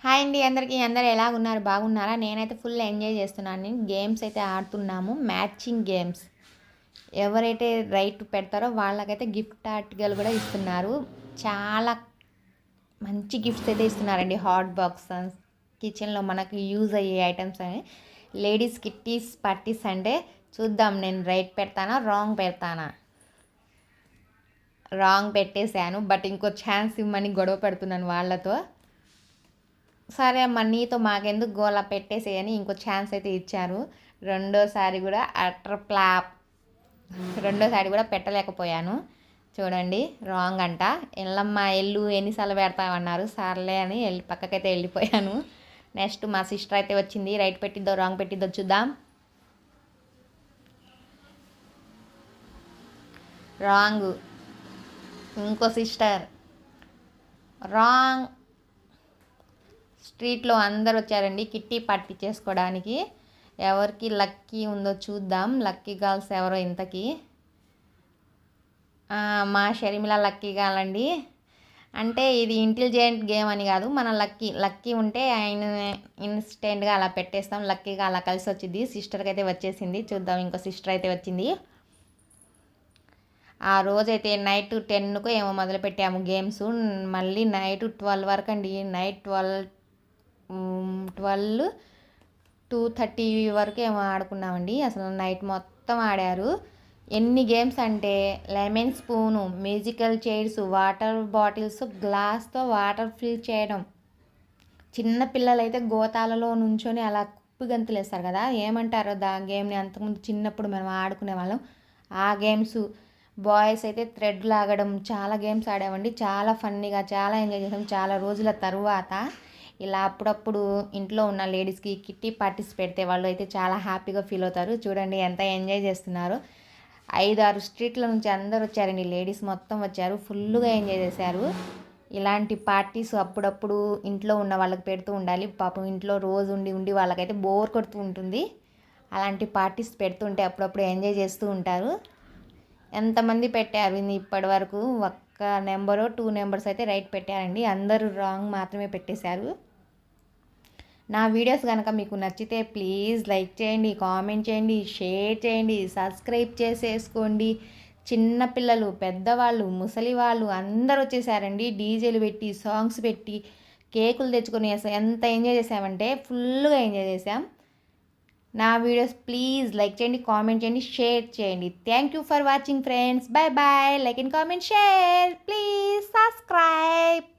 Hi అండి అందరికీ. అందరూ ఎలాగున్నారు? బాగున్నారా? నేనైతే ఫుల్ ఎంజాయ్ చేస్తున్నాను. గేమ్స్ అయితే ఆడుతున్నాము, మ్యాచింగ్ గేమ్స్. ఎవరైతే రైట్ పెడతారో వాళ్ళకైతే గిఫ్ట్ ఆర్టికల్ కూడా ఇస్తున్నారు. చాలా మంచి గిఫ్ట్స్ అయితే ఇస్తున్నారండి. హాట్ బాక్స్, కిచెన్లో మనకు యూజ్ అయ్యే ఐటమ్స్ అని. లేడీస్ కిట్టీస్ పార్టీస్ అంటే చూద్దాం, నేను రైట్ పెడతానా రాంగ్ పెడతానా. రాంగ్ పెట్టేశాను, బట్ ఇంకో ఛాన్స్ ఇవ్వమని గొడవ పెడుతున్నాను వాళ్ళతో. సరే అమ్మ, నీతో మాకెందుకు గోలా పెట్టేసేయని ఇంకో ఛాన్స్ అయితే ఇచ్చారు. రెండోసారి కూడా అటర్ ప్లాప్, రెండోసారి కూడా పెట్టలేకపోయాను. చూడండి, రాంగ్ అంట. ఎల్లమ్మ ఎల్లు ఎన్నిసార్లు పెడతామన్నారు. సర్లే అని పక్కకైతే వెళ్ళిపోయాను. నెక్స్ట్ మా సిస్టర్ అయితే వచ్చింది. రైట్ పెట్టిద్దో రాంగ్ పెట్టిద్దో చూద్దాం. రాంగ్. ఇంకో సిస్టర్ రాంగ్. స్ట్రీట్లో అందరు వచ్చారండి కిట్టి పార్టీ చేసుకోవడానికి. ఎవరికి లక్కీ ఉందో చూద్దాం. లక్కీ గర్ల్స్ ఎవరో ఇంతకీ. మా షర్మిల లక్కీ గర్ల్. అంటే ఇది ఇంటెలిజెంట్ గేమ్ అని కాదు, మన లక్కీ ఉంటే ఆయన ఇన్స్టెంట్గా అలా పెట్టేస్తాం. లక్కీగా అలా కలిసి వచ్చింది. సిస్టర్కి అయితే వచ్చేసింది. చూద్దాం, ఇంకో సిస్టర్ అయితే వచ్చింది. ఆ రోజైతే నైట్ 10కు ఏమో మొదలుపెట్టాము గేమ్స్. మళ్ళీ నైట్ 12 వరకు అండి. నైట్ 12 2:30 వరకు ఏమో ఆడుకున్నామండి. అసలు నైట్ మొత్తం ఆడారు. ఎన్ని గేమ్స్ అంటే lemon spoon, musical chairs, water bottles, గ్లాస్తో వాటర్ ఫిల్ చేయడం. చిన్న పిల్లలైతే గోతాలలో నుంచొని అలా కుప్పి గంతులు వేస్తారు కదా, ఏమంటారో గేమ్ని. అంతకుముందు చిన్నప్పుడు మనం ఆడుకునే వాళ్ళం ఆ గేమ్స్. బాయ్స్ అయితే థ్రెడ్ లాగడం, చాలా గేమ్స్ ఆడామండి. చాలా ఫన్నీగా, చాలా ఎంజాయ్ చేసాం. చాలా రోజుల తరువాత ఇలా అప్పుడప్పుడు ఇంట్లో ఉన్న లేడీస్కి కిట్టి పార్టీస్ పెడితే వాళ్ళు అయితే చాలా హ్యాపీగా ఫీల్ అవుతారు. చూడండి ఎంత ఎంజాయ్ చేస్తున్నారు. 5-6 స్ట్రీట్ల నుంచి అందరు వచ్చారండి. లేడీస్ మొత్తం వచ్చారు, ఫుల్గా ఎంజాయ్ చేశారు. ఇలాంటి పార్టీస్ అప్పుడప్పుడు ఇంట్లో ఉన్న వాళ్ళకి పెడుతూ ఉండాలి. పాపం ఇంట్లో రోజు ఉండి ఉండి వాళ్ళకైతే బోర్ కొడుతూ ఉంటుంది. అలాంటి పార్టీస్ పెడుతుంటే అప్పుడప్పుడు ఎంజాయ్ చేస్తూ ఉంటారు. ఎంతమంది పెట్టారు ఇప్పటి వరకు? ఒక్క నెంబరో 2 నెంబర్స్ అయితే రైట్ పెట్టారండి. అందరూ రాంగ్ మాత్రమే పెట్టేశారు. నా వీడియోస్ కనుక మీకు నచ్చితే ప్లీజ్ లైక్ చేయండి, కామెంట్ చేయండి, షేర్ చేయండి, సబ్స్క్రైబ్ చేసేసుకోండి. చిన్నపిల్లలు, పెద్దవాళ్ళు, ముసలి వాళ్ళు అందరూ వచ్చేసారండి. డీజేలు పెట్టి, సాంగ్స్ పెట్టి, కేకులు తెచ్చుకొని ఎంత ఎంజాయ్ చేసామంటే ఫుల్గా ఎంజాయ్ చేసాం. నా వీడియోస్ ప్లీజ్ లైక్ చేయండి, కామెంట్ చేయండి, షేర్ చేయండి. Thank you for watching friends. Bye bye. Like and comment, share, please subscribe.